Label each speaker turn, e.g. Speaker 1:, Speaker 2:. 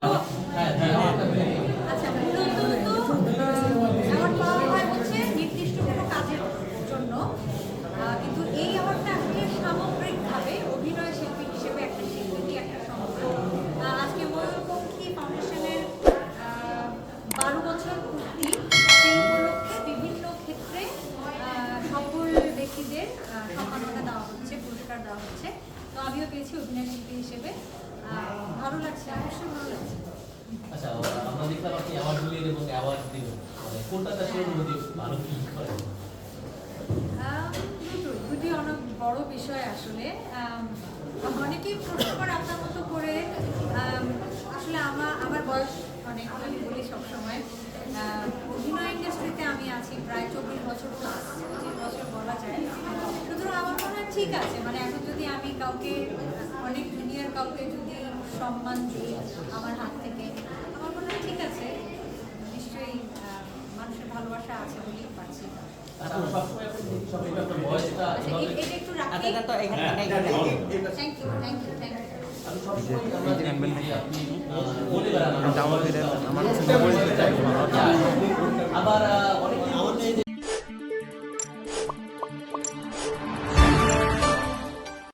Speaker 1: আচ্ছা, মূলত অ্যাওয়ার্ড পাওয়া হয় হচ্ছে নির্দিষ্ট কোনো কাজের জন্য, কিন্তু এই অ্যাওয়ার্ডটা আসলে সামগ্রিকভাবে অভিনয় শিল্পী হিসেবে একটা স্বীকৃতি, একটা সম্মান। আজকে ময়ূরপঙ্খী ফাউন্ডেশনের 12 বছর পূর্তি, সেই উপলক্ষে বিভিন্ন ক্ষেত্রে সফল ব্যক্তিদের সম্মাননা দেওয়া হচ্ছে, পুরস্কার দেওয়া হচ্ছে। তো আমিও পেয়েছি অভিনয় শিল্পী হিসেবে, ভালো লাগছে, অবশ্যই ভালো লাগছে।
Speaker 2: আচ্ছা, আমরা দেখলাম আপনি অ্যাওয়ার্ড দিলেন এবং অ্যাওয়ার্ড দিলেন, মানে কোনটাতে আসলে অনুভূতি ভালো ফিল করেন?
Speaker 1: দুটি অনেক বড় বিষয় আসলে। অনেকেই প্রশ্ন করে আপনার মতো করে, আসলে আমার বয়স অনেক, আমি বলি সবসময় অভিনয় ইন্ডাস্ট্রিতে আমি আছি প্রায় 24 বছর প্লাস, 25 বছর বলা যায়। সুতরাং আমার মনে হয় ঠিক আছে, মানে এখন যদি আমি কাউকে, অনেক জুনিয়র কাউকে যদি সম্মান দিই আমার হাত থেকে, আমার মনে হয় ঠিক আছে, নিশ্চয়ই মানুষের ভালোবাসা আছে বলেই পাচ্ছি।
Speaker 2: আচ্ছা, সবসময় আপনি সবসময় আপনার ভয়েসটা
Speaker 1: এটা একটু রাখি। Thank you.
Speaker 2: আমি সবসময় আমরা আপনি বলে বেড়ান
Speaker 3: আমার